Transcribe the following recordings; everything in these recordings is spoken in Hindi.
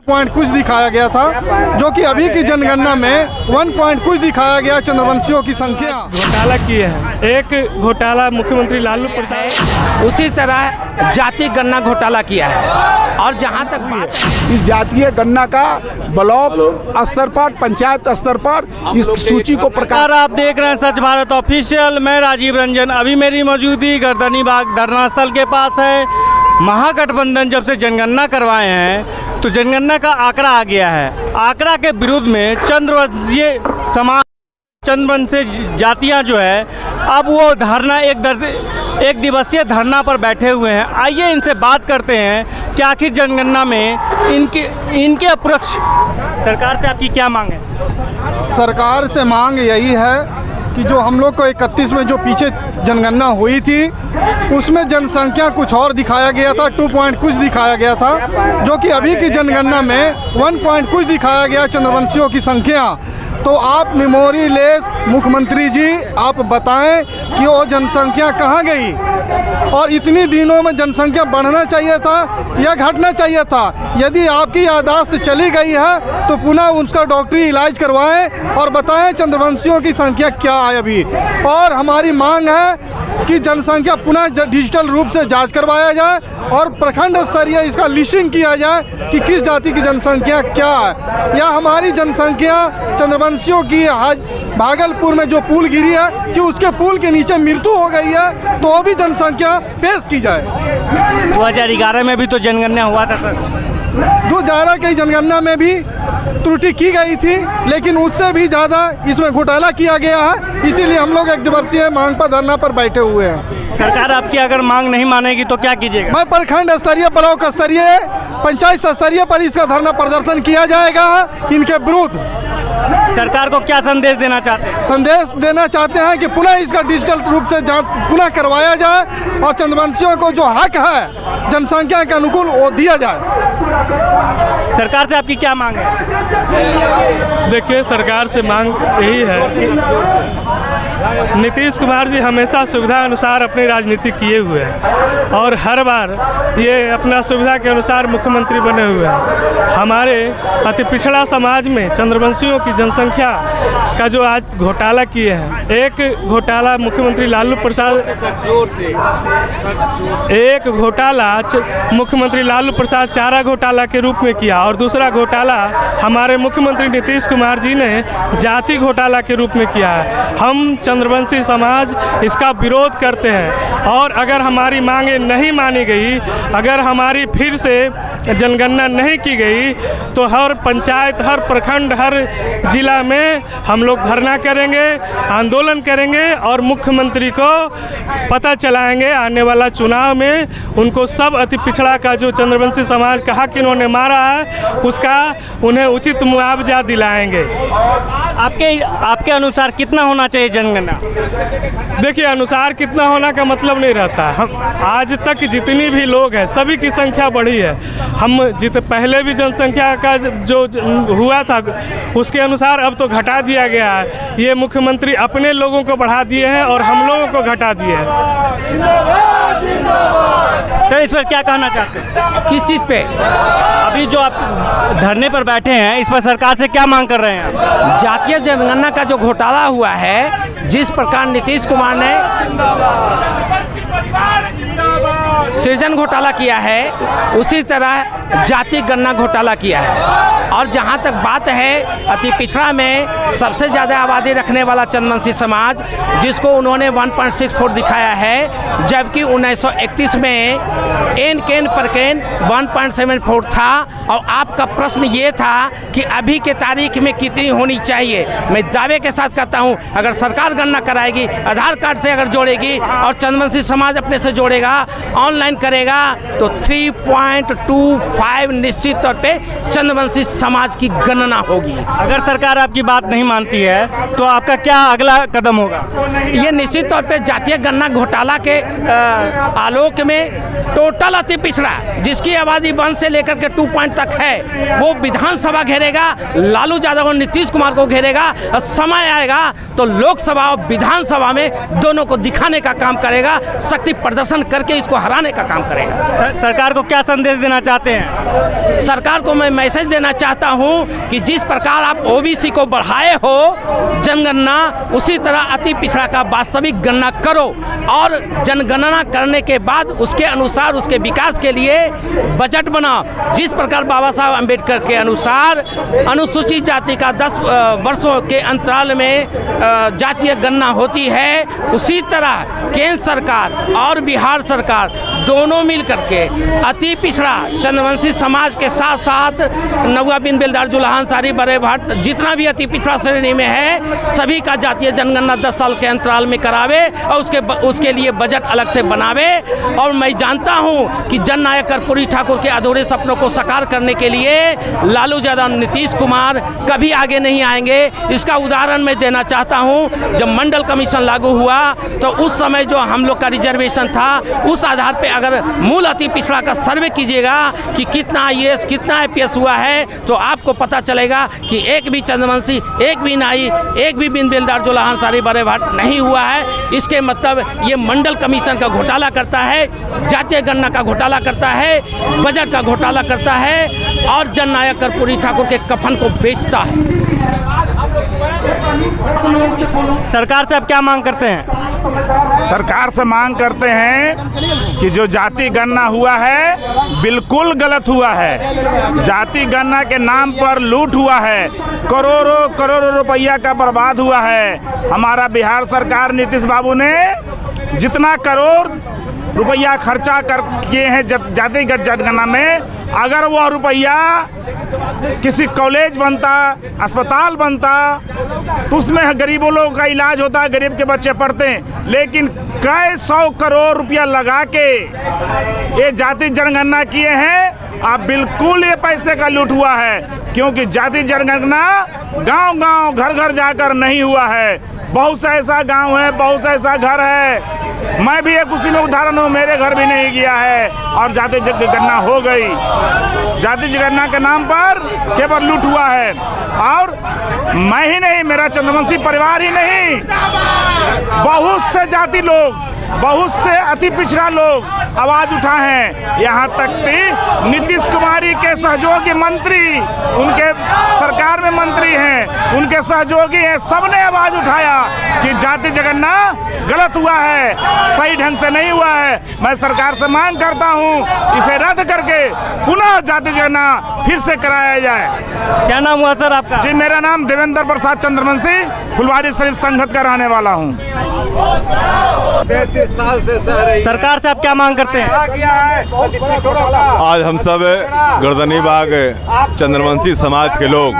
पॉइंट कुछ दिखाया गया था, जो कि अभी की जनगणना में 1 पॉइंट कुछ दिखाया गया चंद्रवंशियों की संख्या। घोटाला किए हैं। एक घोटाला मुख्यमंत्री लालू प्रसाद, उसी तरह जाति गणना घोटाला किया है। और जहां तक बात इस जातीय गणना का ब्लॉक स्तर पर, पंचायत स्तर पर इस सूची को प्रकाश। आप देख रहे हैं सच भारत ऑफिशियल। मैं राजीव रंजन। अभी मेरी मौजूदगी गर्दनी बाग धरना स्थल के पास है। महागठबंधन जब से जनगणना करवाए हैं तो जनगणना का आंकड़ा आ गया है। आंकड़ा के विरुद्ध में चंद्रवंशीय समाज, चंद्रवंशीय जातियां जो है, अब वो धरना एक दिवसीय धरना पर बैठे हुए हैं। आइए इनसे बात करते हैं कि आखिर जनगणना में इनके अपरोक्ष सरकार से आपकी क्या मांग है? सरकार से मांग यही है कि जो हम लोग को 31 में जो पीछे जनगणना हुई थी उसमें जनसंख्या कुछ और दिखाया गया था, 2 पॉइंट कुछ दिखाया गया था, जो कि अभी की जनगणना में 1 पॉइंट कुछ दिखाया गया चंद्रवंशियों की संख्या। तो आप मेमोरी लेस मुख्यमंत्री जी आप बताएं कि वो जनसंख्या कहाँ गई और इतनी दिनों में जनसंख्या बढ़ना चाहिए था या घटना चाहिए था। यदि आपकी याददाश्त चली गई है तो पुनः उसका डॉक्टरी इलाज करवाएं और बताएं चंद्रवंशियों की संख्या क्या है अभी। और हमारी मांग है कि जनसंख्या पुनः डिजिटल रूप से जांच करवाया जाए और प्रखंड स्तरीय इसका लिस्टिंग किया जाए कि किस जाति की जनसंख्या क्या है। या हमारी जनसंख्या चंद्रवंशियों की आज भागलपुर में जो पुल गिरी है कि उसके पुल के नीचे मृत्यु हो गई है, तो वो भी जनसंख्या पेश की जाए। 2011 में भी तो जनगणना हुआ था सर। 2011 की जनगणना में भी त्रुटि की गई थी, लेकिन उससे भी ज़्यादा इसमें घोटाला किया गया है। इसीलिए हम लोग 1 दिवसीय मांग पर धरना पर बैठे हुए हैं। सरकार आपकी अगर मांग नहीं मानेगी तो क्या कीजिएगा? मैं प्रखंड स्तरीय, ब्लॉक स्तरीय, पंचायत स्तरीय पर इसका धरना प्रदर्शन किया जाएगा इनके विरुद्ध। सरकार को क्या संदेश देना चाहते हैं? संदेश देना चाहते हैं कि पुनः इसका डिजिटल रूप से जांच पुनः करवाया जाए और चंद्रवंशियों को जो हक है जनसंख्या के अनुकूल वो दिया जाए। सरकार से आपकी क्या मांग है? देखिए, सरकार से मांग यही है कि नीतीश कुमार जी हमेशा सुविधा अनुसार अपनी राजनीति किए हुए हैं और हर बार ये अपना सुविधा के अनुसार मुख्यमंत्री बने हुए हैं। हमारे अति पिछड़ा समाज में चंद्रवंशियों की जनसंख्या का जो आज घोटाला किए हैं, एक घोटाला मुख्यमंत्री लालू प्रसाद, एक घोटाला मुख्यमंत्री लालू प्रसाद चारा घोटाला के रूप में किया और दूसरा घोटाला हमारे मुख्यमंत्री नीतीश कुमार जी ने जाति घोटाला के रूप में किया है। हम चंद्रवंशी समाज इसका विरोध करते हैं और अगर हमारी मांगें नहीं मानी गई, अगर हमारी फिर से जनगणना नहीं की गई तो हर पंचायत, हर प्रखंड, हर जिला में हम लोग धरना करेंगे, आंदोलन करेंगे और मुख्यमंत्री को पता चलाएंगे आने वाला चुनाव में उनको सब अति पिछड़ा का जो चंद्रवंशी समाज का हक इन्होंने मारा है उसका उन्हें उचित मुआवजा दिलाएंगे। आपके अनुसार कितना होना चाहिए जनगणना? देखिए, अनुसार कितना होना का मतलब नहीं रहता। हम आज तक जितनी भी लोग हैं सभी की संख्या बढ़ी है। हम पहले भी जनसंख्या का जो हुआ था उसके अनुसार अब तो घटा दिया गया है। ये मुख्यमंत्री अपने लोगों को बढ़ा दिए हैं और हम लोगों को घटा दिए हैं। सर, इस पर क्या कहना चाहते हैं? किस चीज़ पे? अभी जो आप धरने पर बैठे हैं इस पर सरकार से क्या मांग कर रहे हैं? जातीय जनगणना का जो घोटाला हुआ है, जिस प्रकार नीतीश कुमार ने सृजन घोटाला किया है, उसी तरह जाति गणना घोटाला किया है। और जहां तक बात है अति पिछड़ा में सबसे ज़्यादा आबादी रखने वाला चंद्रवंशी समाज, जिसको उन्होंने 1.64 दिखाया है, जबकि 1931 में एन केन पर केन 1.74 था। और आपका प्रश्न ये था कि अभी के तारीख में कितनी होनी चाहिए। मैं दावे के साथ कहता हूँ, अगर सरकार गणना कराएगी, आधार कार्ड से अगर जोड़ेगी और चंद्रवंशी समाज अपने से जोड़ेगा, ऑनलाइन करेगा, तो 3.25 निश्चित तौर पे चंद्रवंशी समाज की गणना होगी। अगर सरकार आपकी बात नहीं मानती है तो आपका क्या अगला कदम होगा? ये निश्चित तौर पे जातीय गणना घोटाला के आलोक में टोटल अति पिछड़ा जिसकी आबादी 1 से लेकर के 2 पॉइंट तक है, वो विधानसभा घेरेगा, लालू यादव और नीतीश कुमार को घेरेगा। फेरेगा और समय आएगा तो लोकसभा और विधानसभा में दोनों को दिखाने का काम करेगा, शक्ति प्रदर्शन करके इसको हराने का काम करेगा। सरकार को क्या संदेश देना चाहते हैं? सरकार को मैं मैसेज देना चाहता हूं कि जिस प्रकार आप ओबीसी को बढ़ाए हो जनगणना, उसी तरह अति पिछड़ा का वास्तविक गणना करो और जनगणना करने के बाद उसके अनुसार उसके विकास के लिए बजट बनाओ। जिस प्रकार बाबा साहब अम्बेडकर के अनुसार अनुसूचित जाति का 10 वर्षों के अंतराल में जातीय गणना होती है, उसी तरह केंद्र सरकार और बिहार सरकार दोनों मिलकर के अति पिछड़ा चंद्रवंशी समाज के साथ साथ नौवा बिन बेलदार जुलाहा अंसारी बड़े भट्ट जितना भी अति पिछड़ा श्रेणी में है सभी का जातीय जनगणना 10 साल के अंतराल में करावे और उसके लिए बजट अलग से बनावे। और मैं जानता हूं कि जननायक कर्पूरी ठाकुर के अधूरे सपनों को साकार करने के लिए लालू यादव, नीतीश कुमार कभी आगे नहीं आएंगे। इसका उदाहरण मैं देना चाहता हूं, जब मंडल कमीशन लागू हुआ तो उस समय जो हम लोग का रिजर्वेशन था उस आधार पे अगर मूल अति पिछड़ा का सर्वे कीजिएगा कि कितना IAS कितना IPS हुआ है तो आपको पता चलेगा कि एक भी चंद्रवंशी, एक भी नाई, एक भी बिन बेलदार जुलाहा अंसारी बड़े भट्ट नहीं हुआ है। इसके मतलब ये मंडल कमीशन का घोटाला करता है, जातीय गणना का घोटाला करता है, बजट का घोटाला करता है और जननायक कर्पूरी ठाकुर के कफन को बेचता है। सरकार से आप क्या मांग करते हैं? सरकार से मांग करते हैं कि जो जाति गणना हुआ है बिल्कुल गलत हुआ है। जाति गणना के नाम पर लूट हुआ है, करोड़ों करोड़ों रुपया का बर्बाद हुआ है। हमारा बिहार सरकार नीतीश बाबू ने जितना करोड़ रुपया खर्चा कर किए हैं जातिगत जनगणना में, अगर वह रुपया किसी कॉलेज बनता, अस्पताल बनता तो उसमें गरीबों लोगों का इलाज होता, गरीब के बच्चे पढ़ते हैं। लेकिन कई 100 करोड़ रुपया लगा के ये जाति जनगणना किए हैं। अब बिल्कुल ये पैसे का लूट हुआ है, क्योंकि जाति जनगणना गांव-गांव, घर-घर जाकर नहीं हुआ है। बहुत सा ऐसा गांव है, बहुत सा ऐसा घर है, मैं भी एक उसी में उदाहरण हूँ, मेरे घर भी नहीं गया है और जाति जनगणना हो गई। जाति जनगणना के नाम पर केवल लूट हुआ है। और मैं ही नहीं, मेरा चंद्रवंशी परिवार ही नहीं, बहुत से जाति लोग, बहुत से अति पिछड़ा लोग आवाज उठाए हैं। यहाँ तक कि नीतीश कुमारी के सहयोगी मंत्री, उनके सरकार में मंत्री हैं, उनके सहयोगी हैं, सबने आवाज उठाया कि जाति जनगणना गलत हुआ है, सही ढंग से नहीं हुआ है। मैं सरकार से मांग करता हूँ इसे रद्द करके पुनः जाति जनगणना फिर से कराया जाए। क्या नाम हुआ सर आपका? जी, मेरा नाम देवेंद्र प्रसाद चंद्रवंशी, फुलवारी शरीफ संगत का रहने वाला हूँ। सरकार से आप क्या मांग करते हैं? आज हम सब गर्दनी बाग चंद्रवंशी समाज के लोग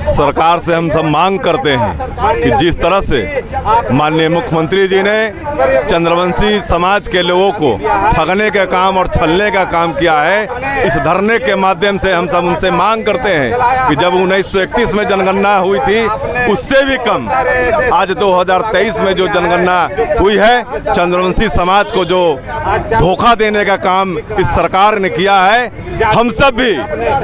सरकार से हम सब मांग करते हैं कि जिस तरह से माननीय मुख्यमंत्री जी ने चंद्रवंशी समाज के लोगों को ठगने का काम और छलने का काम किया है, इस धरने के माध्यम से हम सब उनसे मांग करते हैं कि जब 1931 में जनगणना हुई थी उससे भी कम आज 2023 में जो जनगणना हुई है, चंद्रवंशी समाज को जो धोखा देने का काम इस सरकार ने किया है। हम सब भी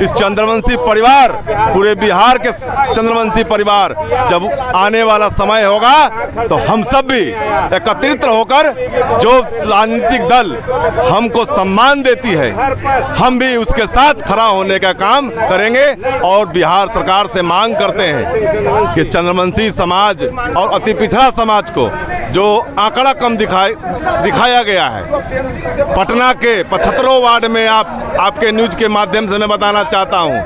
इस चंद्रवंशी परिवार, पूरे बिहार के चंद्रवंशी परिवार, जब आने वाला समय होगा तो हम सब भी एकत्रित होकर जो राजनीतिक दल हमको सम्मान देती है, हम भी उसके साथ खड़ा होने का काम करेंगे। और बिहार सरकार से मांग करते हैं कि चंद्रवंशी समाज और अति पिछड़ा समाज को जो आंकड़ा कम दिखाया गया है, पटना के 75 वार्ड में आपके न्यूज के माध्यम से मैं बताना चाहता हूँ,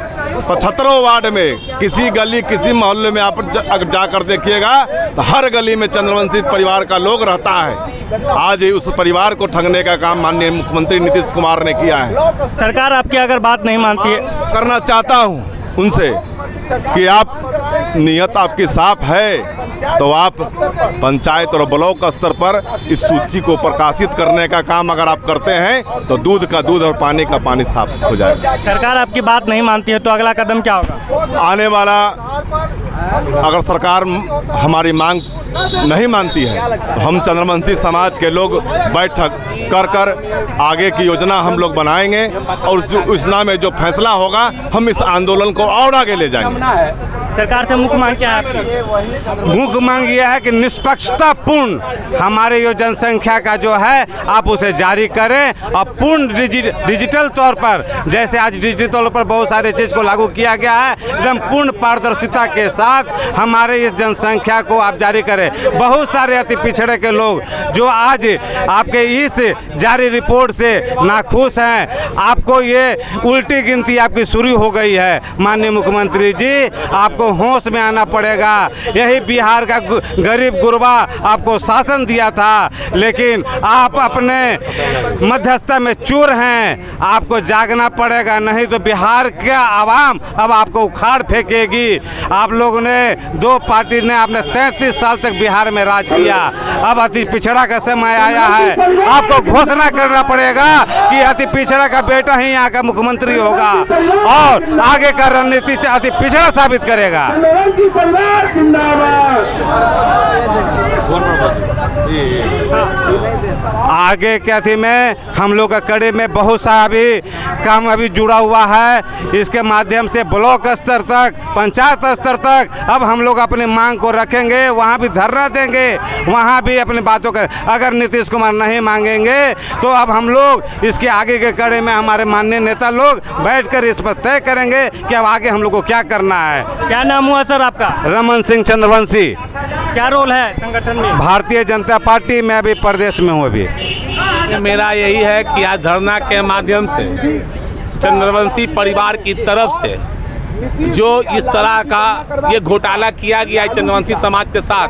75 वार्ड में किसी गली, किसी मोहल्ले में आप अगर जाकर देखिएगा तो हर गली में चंद्रवंशी परिवार का लोग रहता है। आज ही उस परिवार को ठगने का काम माननीय मुख्यमंत्री नीतीश कुमार ने किया है। सरकार आपकी अगर बात नहीं मानती है, करना चाहता हूँ उनसे कि आप नियत आपकी साफ है तो आप पंचायत और ब्लॉक स्तर पर इस सूची को प्रकाशित करने का काम अगर आप करते हैं तो दूध का दूध और पानी का पानी साफ हो जाएगा। सरकार आपकी बात नहीं मानती है तो अगला कदम क्या होगा? आने वाला अगर सरकार हमारी मांग नहीं मानती है तो हम चंद्रवंशी समाज के लोग बैठक कर कर आगे की योजना हम लोग बनाएंगे और उस योजना में जो फैसला होगा हम इस आंदोलन को और आगे ले जाएंगे। सरकार से मुख्य मांग क्या है आपकी? मुख्य मांग यह है कि निष्पक्षतापूर्ण हमारे यो जनसंख्या का जो है आप उसे जारी करें और पूर्ण डिजिटल तौर पर, जैसे आज डिजिटल तौर पर बहुत सारे चीज़ को लागू किया गया है, एकदम पूर्ण पारदर्शिता के साथ हमारे इस जनसंख्या को आप जारी करें। बहुत सारे अति पिछड़े के लोग जो आज आपके इस जारी रिपोर्ट से नाखुश हैं, आपको ये उल्टी गिनती आपकी शुरू हो गई है। माननीय मुख्यमंत्री जी, आपको होश में आना पड़ेगा। यही बिहार का गरीब गुरबा आपको शासन दिया था, लेकिन आप अपने मध्यस्थता में चूर हैं। आपको जागना पड़ेगा, नहीं तो बिहार का आवाम अब आपको उखाड़ फेंकेगी। आप लोगों ने, दो पार्टी ने आपने 33 साल तक बिहार में राज किया। अब अति पिछड़ा का समय आया है, आपको घोषणा करना पड़ेगा कि अति पिछड़ा का बेटा ही यहाँ का मुख्यमंत्री होगा और आगे का रणनीति अति पिछड़ा साबित करेगा। आगे क्या थी में हम लोग का कड़ी में बहुत सा अभी काम अभी जुड़ा हुआ है। इसके माध्यम से ब्लॉक स्तर तक, पंचायत स्तर तक अब हम लोग अपनी मांग को रखेंगे, वहाँ भी धरना देंगे, वहाँ भी अपनी बातों का, अगर नीतीश कुमार नहीं मांगेंगे तो अब हम लोग इसके आगे के कड़ी में हमारे माननीय नेता लोग बैठकर इस पर तय करेंगे कि अब आगे हम लोग को क्या करना है। क्या नाम हुआ सर आपका? रमन सिंह चंद्रवंशी। क्या रोल है संगठन में? भारतीय जनता पार्टी में अभी प्रदेश में हूँ। अभी मेरा यही है कि आज धरना के माध्यम से चंद्रवंशी परिवार की तरफ से जो इस तरह का ये घोटाला किया गया है चंद्रवंशी समाज के साथ,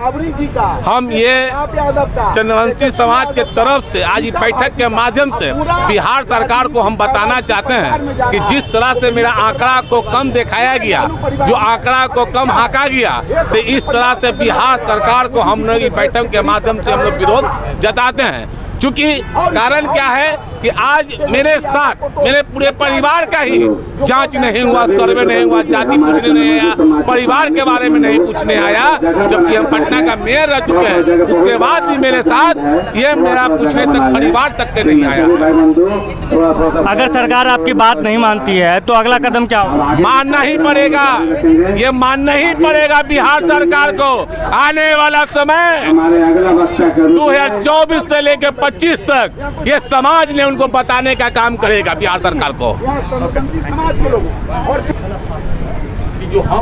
हम ये चंद्रवंशी समाज के तरफ से आज इस बैठक के माध्यम से बिहार सरकार को हम बताना चाहते हैं कि जिस तरह से मेरा आंकड़ा को कम दिखाया गया, जो आंकड़ा को कम हाका गया, तो इस तरह से बिहार सरकार को हम लोग इस बैठक के माध्यम से हम लोग विरोध जताते हैं। चूँकि कारण क्या है कि आज मेरे साथ मेरे पूरे परिवार का ही जांच नहीं हुआ, सर्वे नहीं हुआ, जाति पूछने नहीं आया, परिवार के बारे में नहीं पूछने आया, जबकि हम पटना का मेयर रह चुके हैं। उसके बाद भी मेरे साथ ये मेरा पूछने तक परिवार तक के नहीं आया। अगर सरकार आपकी बात नहीं मानती है तो अगला कदम क्या होगा? मानना ही पड़ेगा, ये मानना ही पड़ेगा बिहार सरकार को। आने वाला समय 2024 से लेकर 25 तक ये समाज ने उनको बताने का काम करेगा बिहार सरकार को।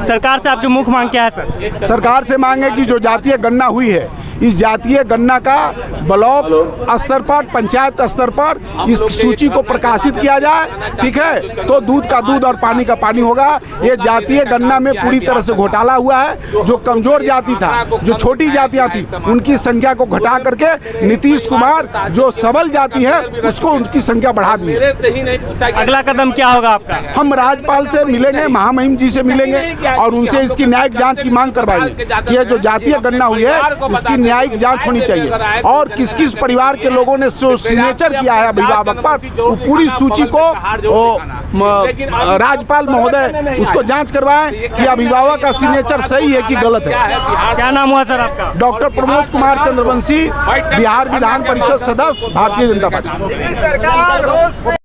सरकार से आपकी मुख्य मांग क्या है सर? सरकार से मांग है कि जो जातीय गणना हुई है, इस जातीय गणना का ब्लॉक स्तर पर, पंचायत स्तर पर इस सूची को प्रकाशित किया जाए। ठीक है, तो दूध का दूध और पानी का पानी होगा। ये जातीय गणना में पूरी तरह से घोटाला हुआ है। जो कमजोर जाति था, जो छोटी जातियां थी, उनकी संख्या को घटा करके नीतीश कुमार जो सबल जाति है उसको उनकी संख्या बढ़ा दी है। अगला कदम क्या होगा आपका? हम राज्यपाल से मिलेंगे, महामहिम जी से मिलेंगे और उनसे इसकी न्यायिक जांच की मांग करवाएंगे कि ये जो जातीय गणना हुई है इसकी न्यायिक जांच होनी चाहिए और किस किस परिवार के लोगों ने जो सिग्नेचर किया है अभिभावक पर, वो पूरी सूची को राज्यपाल महोदय उसको जांच करवाएं कि अभिभावक का सिग्नेचर सही है कि गलत है। क्या नाम हुआ सर आपका? डॉक्टर प्रमोद कुमार चंद्रवंशी, बिहार विधान परिषद सदस्य, भारतीय जनता पार्टी।